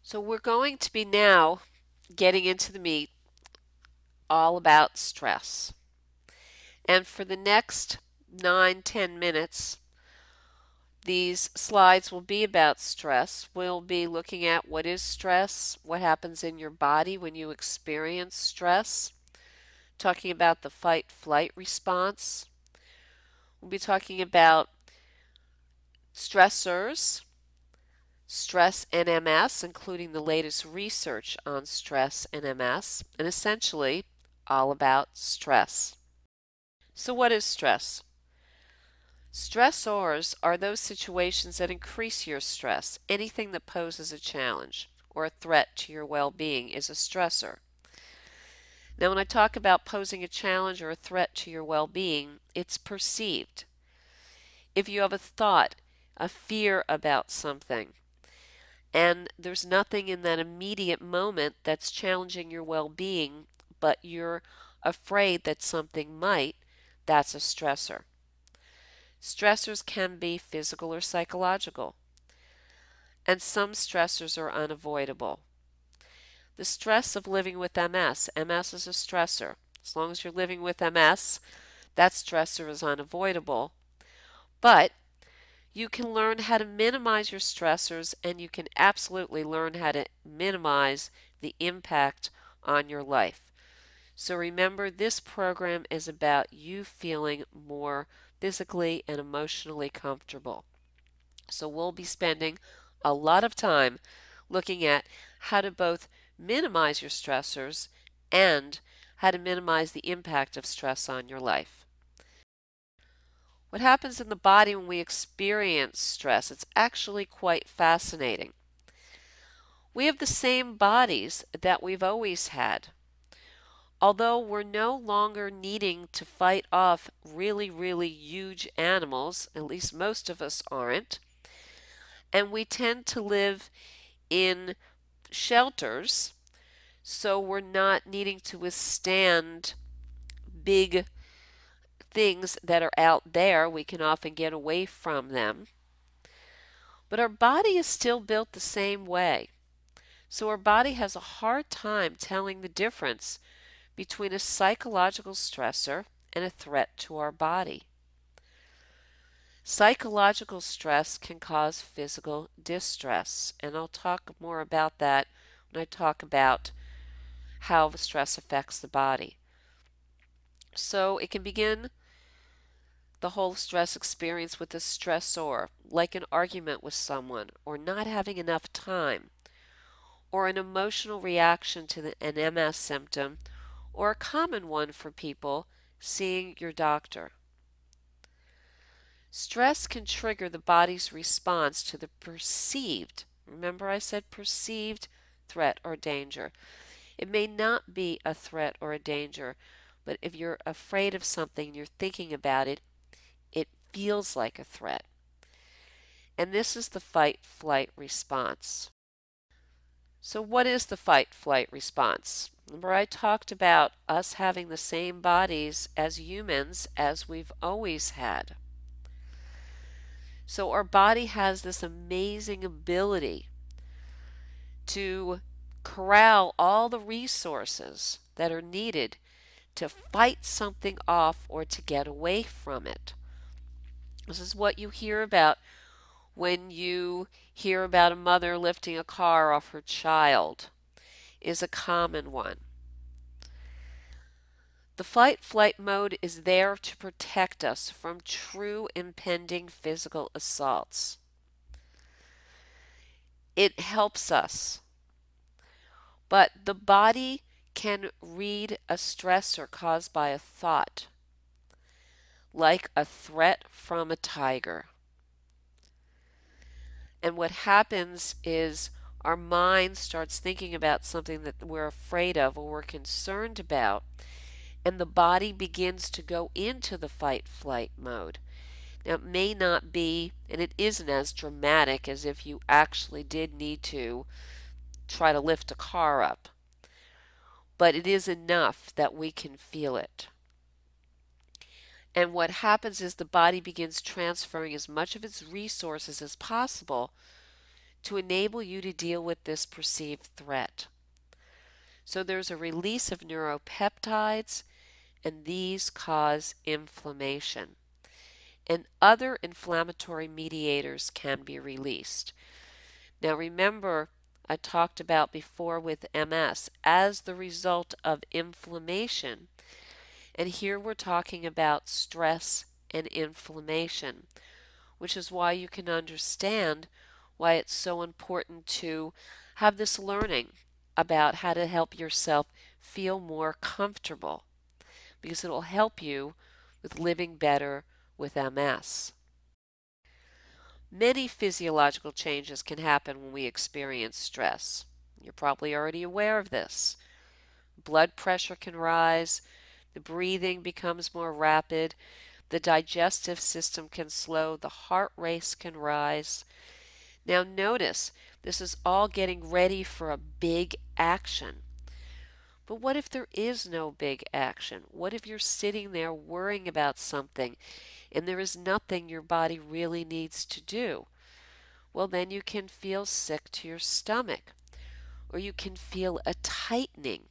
So we're going to be now getting into the meat all about stress. And for the next 9-10 minutes, these slides will be about stress. We'll be looking at what is stress, what happens in your body when you experience stress, talking about the fight-flight response. We'll be talking about stressors, stress and MS, including the latest research on stress and MS, and essentially all about stress. So what is stress? Stressors are those situations that increase your stress. Anything that poses a challenge or a threat to your well-being is a stressor. Now, when I talk about posing a challenge or a threat to your well-being, it's perceived. If you have a thought, a fear about something, and there's nothing in that immediate moment that's challenging your well-being, but you're afraid that something might, that's a stressor. Stressors can be physical or psychological, and some stressors are unavoidable. The stress of living with MS. MS is a stressor. As long as you're living with MS, that stressor is unavoidable. But you can learn how to minimize your stressors, and you can absolutely learn how to minimize the impact on your life. So remember, this program is about you feeling more physically and emotionally comfortable. So we'll be spending a lot of time looking at how to both minimize your stressors and how to minimize the impact of stress on your life. What happens in the body when we experience stress? It's actually quite fascinating. We have the same bodies that we've always had. Although we're no longer needing to fight off really, really huge animals, at least most of us aren't, and we tend to live in shelters, so we're not needing to withstand big things that are out there. We can often get away from them. But our body is still built the same way. So our body has a hard time telling the difference between a psychological stressor and a threat to our body. Psychological stress can cause physical distress, and I'll talk more about that when I talk about how the stress affects the body. So it can begin the whole stress experience with a stressor, like an argument with someone, or not having enough time, or an emotional reaction to an MS symptom, or a common one for people, seeing your doctor. Stress can trigger the body's response to the perceived, remember I said perceived, threat or danger. It may not be a threat or a danger, but if you're afraid of something and you're thinking about it, it feels like a threat. And this is the fight-flight response. So what is the fight-flight response? Remember I talked about us having the same bodies as humans as we've always had. So our body has this amazing ability to corral all the resources that are needed to fight something off or to get away from it. This is what you hear about when you hear about a mother lifting a car off her child, is a common one. The fight-flight mode is there to protect us from true impending physical assaults. It helps us, but the body can read a stressor caused by a thought, like a threat from a tiger. And what happens is our mind starts thinking about something that we're afraid of or we're concerned about, and the body begins to go into the fight-flight mode. Now, it may not be, and it isn't as dramatic as if you actually did need to try to lift a car up, but it is enough that we can feel it. And what happens is the body begins transferring as much of its resources as possible to enable you to deal with this perceived threat. So there's a release of neuropeptides, and these cause inflammation. And other inflammatory mediators can be released. Now remember, I talked about before with MS as the result of inflammation, and here we're talking about stress and inflammation, which is why you can understand why it's so important to have this learning about how to help yourself feel more comfortable, because it'll help you with living better with MS. Many physiological changes can happen when we experience stress. You're probably already aware of this. Blood pressure can rise, the breathing becomes more rapid, the digestive system can slow, the heart rate can rise. Now notice, this is all getting ready for a big action. But what if there is no big action? What if you're sitting there worrying about something and there is nothing your body really needs to do? Well, then you can feel sick to your stomach, or you can feel a tightening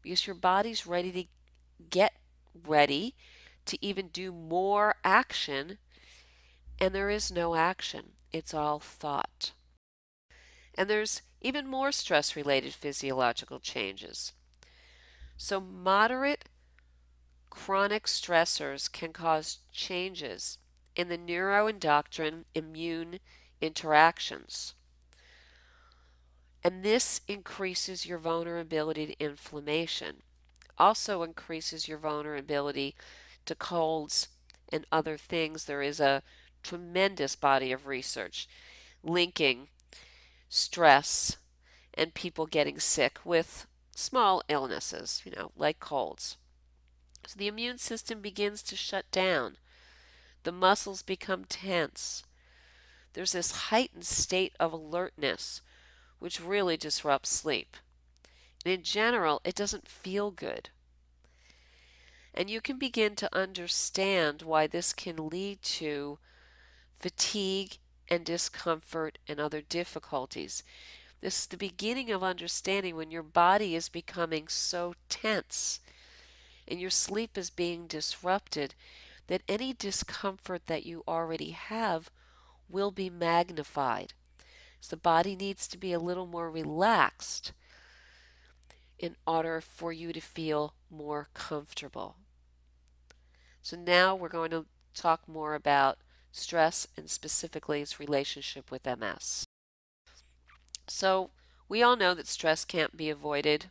because your body's ready to get ready to even do more action, and there is no action. It's all thought. And there's even more stress-related physiological changes. So moderate chronic stressors can cause changes in the neuroendocrine immune interactions. And this increases your vulnerability to inflammation, also increases your vulnerability to colds and other things. There is a tremendous body of research linking stress and people getting sick with small illnesses, like colds. So the immune system begins to shut down. The muscles become tense. There's this heightened state of alertness, which really disrupts sleep. And in general, it doesn't feel good. And you can begin to understand why this can lead to fatigue and discomfort and other difficulties. This is the beginning of understanding when your body is becoming so tense and your sleep is being disrupted that any discomfort that you already have will be magnified. So the body needs to be a little more relaxed in order for you to feel more comfortable. So now we're going to talk more about stress and specifically its relationship with MS. So we all know that stress can't be avoided.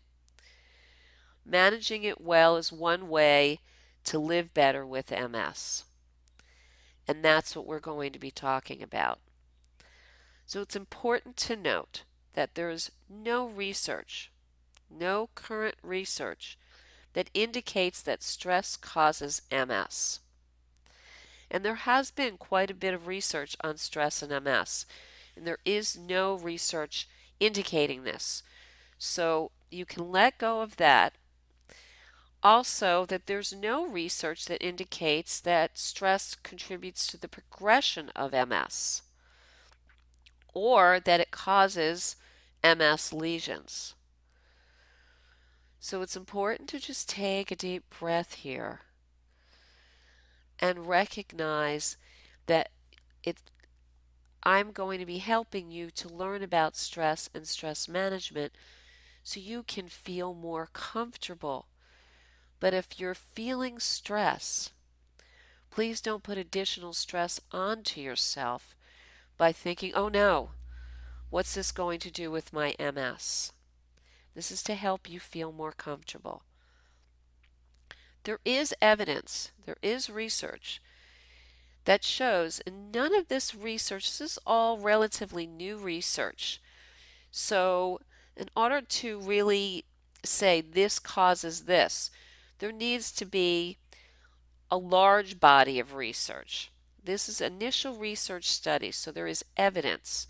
Managing it well is one way to live better with MS. And that's what we're going to be talking about. So it's important to note that there is no research, no current research that indicates that stress causes MS. And there has been quite a bit of research on stress and MS, and there is no research indicating this. So you can let go of that. Also, that there's no research that indicates that stress contributes to the progression of MS or that it causes MS lesions. So it's important to just take a deep breath here and recognize that I'm going to be helping you to learn about stress and stress management so you can feel more comfortable. But if you're feeling stress, please don't put additional stress onto yourself by thinking, oh no, what's this going to do with my MS? This is to help you feel more comfortable. There is evidence, there is research that shows, and none of this research, this is all relatively new research. So in order to really say this causes this, there needs to be a large body of research. This is initial research studies, so there is evidence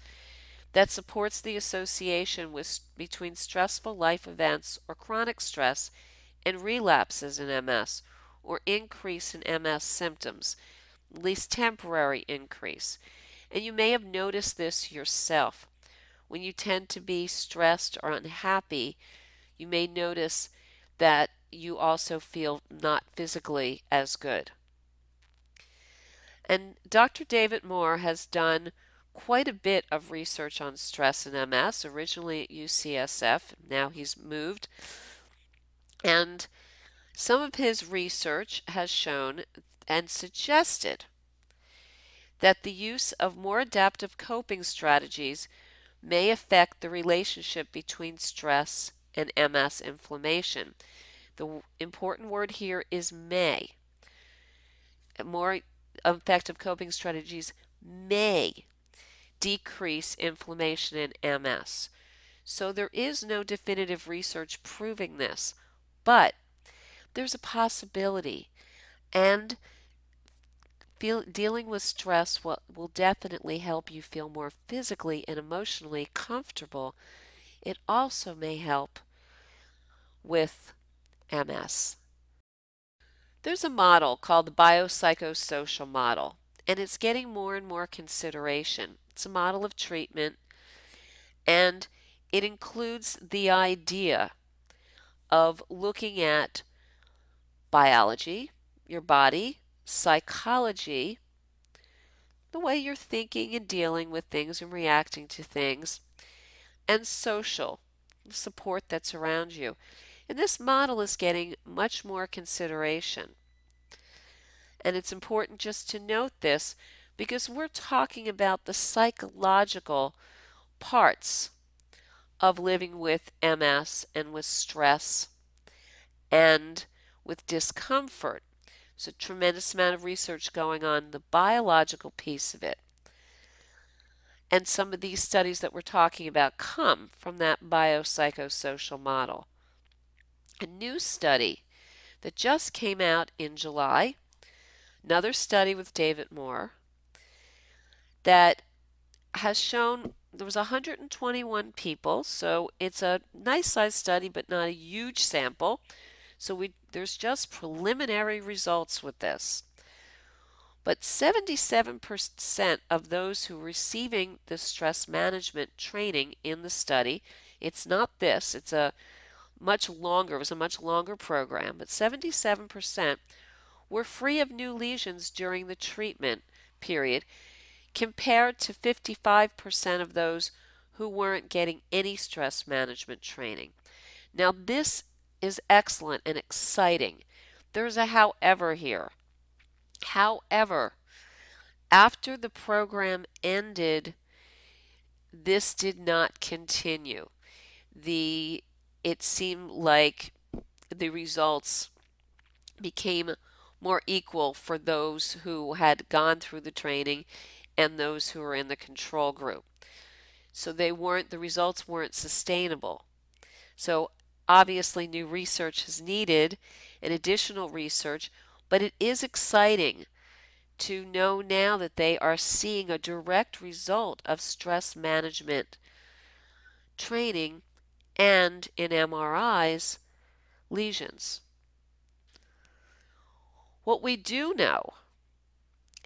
that supports the association between stressful life events or chronic stress and relapses in MS or increase in MS symptoms, at least temporary increase. And you may have noticed this yourself. when you tend to be stressed or unhappy, you may notice that you also feel not physically as good. And Dr. David Moore has done quite a bit of research on stress and MS, originally at UCSF. Now he's moved. And some of his research has shown and suggested that the use of more adaptive coping strategies may affect the relationship between stress and MS inflammation. The important word here is may. More effective coping strategies may decrease inflammation in MS. So there is no definitive research proving this, but there's a possibility, and dealing with stress will definitely help you feel more physically and emotionally comfortable. It also may help with MS. There's a model called the Biopsychosocial Model, and it's getting more and more consideration. It's a model of treatment, and it includes the idea of looking at biology, your body, psychology, the way you're thinking and dealing with things and reacting to things, and social support that's around you. And this model is getting much more consideration. And it's important just to note this because we're talking about the psychological parts of living with MS and with stress and with discomfort. There's a tremendous amount of research going on, the biological piece of it. And some of these studies that we're talking about come from that biopsychosocial model. A new study that just came out in July, another study with David Moore, that has shown there was 121 people, so it's a nice sized study but not a huge sample. So there's just preliminary results with this. But 77% of those who are receiving the stress management training in the study, it's not this, it was a much longer program, but 77% were free of new lesions during the treatment period, compared to 55% of those who weren't getting any stress management training. Now, this is excellent and exciting. There's a however here. However, after the program ended, this did not continue. It seemed like the results became more equal for those who had gone through the training and those who were in the control group. So the results weren't sustainable. So obviously new research is needed and additional research, but it is exciting to know now that they are seeing a direct result of stress management training and in MRIs, lesions. What we do know,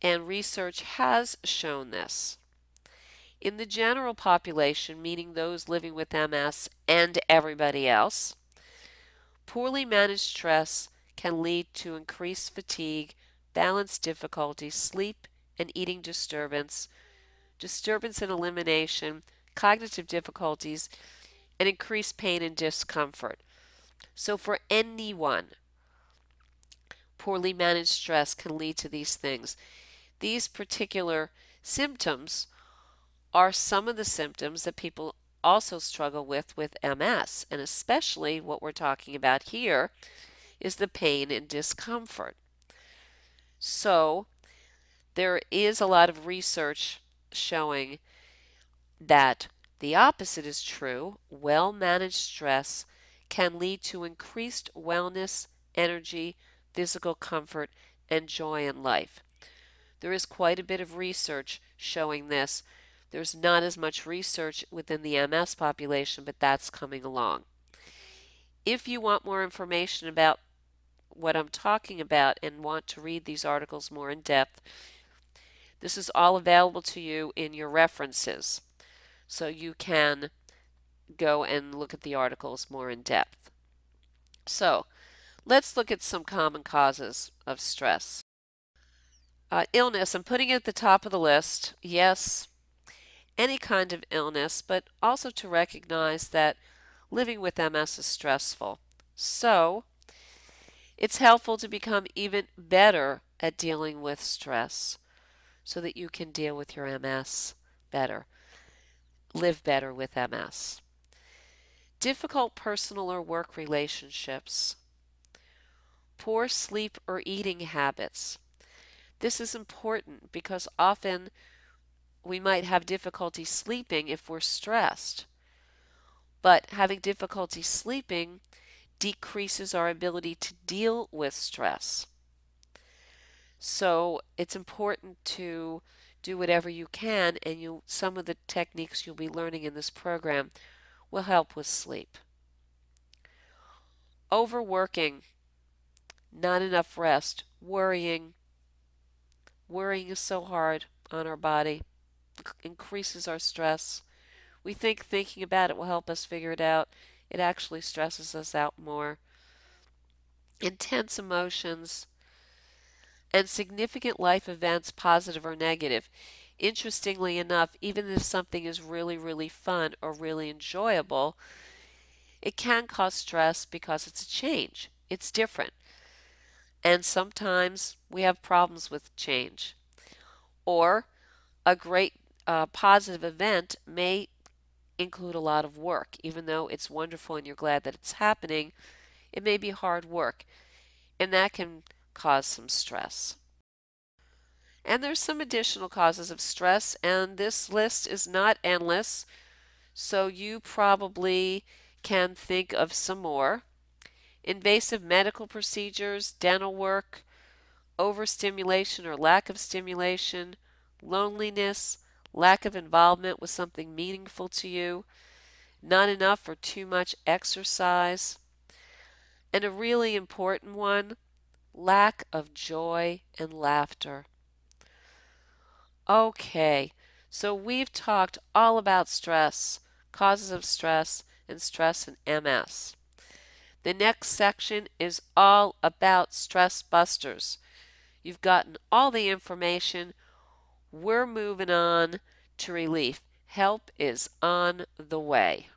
and research has shown this, in the general population, meaning those living with MS and everybody else, poorly managed stress can lead to increased fatigue, balance difficulties, sleep and eating disturbance in elimination, cognitive difficulties, and increased pain and discomfort. So for anyone, poorly managed stress can lead to these things. These particular symptoms are some of the symptoms that people also struggle with MS, and especially what we're talking about here is the pain and discomfort. So there is a lot of research showing that the opposite is true. Well-managed stress can lead to increased wellness, energy, physical comfort, and joy in life. There is quite a bit of research showing this. There's not as much research within the MS population, but that's coming along. If you want more information about what I'm talking about and want to read these articles more in depth, this is all available to you in your references. so you can go and look at the articles more in depth. So, let's look at some common causes of stress. Illness, I'm putting it at the top of the list. Yes, any kind of illness, but also to recognize that living with MS is stressful. So, it's helpful to become even better at dealing with stress so that you can deal with your MS better, live better with MS. Difficult personal or work relationships, poor sleep or eating habits. This is important because often we might have difficulty sleeping if we're stressed, but having difficulty sleeping decreases our ability to deal with stress. So it's important to do whatever you can, and some of the techniques you'll be learning in this program will help with sleep. Overworking, not enough rest, worrying. Worrying is so hard on our body, increases our stress. We think thinking about it will help us figure it out. It actually stresses us out more. Intense emotions and significant life events, positive or negative. Interestingly enough, even if something is really, really fun or really enjoyable, it can cause stress because it's a change. It's different. And sometimes we have problems with change. Or a great positive event may include a lot of work. Even though it's wonderful and you're glad that it's happening, it may be hard work, and that can cause some stress. And there's some additional causes of stress, and this list is not endless, so you probably can think of some more. Invasive medical procedures, dental work, overstimulation or lack of stimulation, loneliness, lack of involvement with something meaningful to you, not enough or too much exercise, and a really important one, lack of joy and laughter. Okay, so we've talked all about stress, causes of stress, and stress and MS. The next section is all about stress busters. You've gotten all the information. We're moving on to relief. Help is on the way.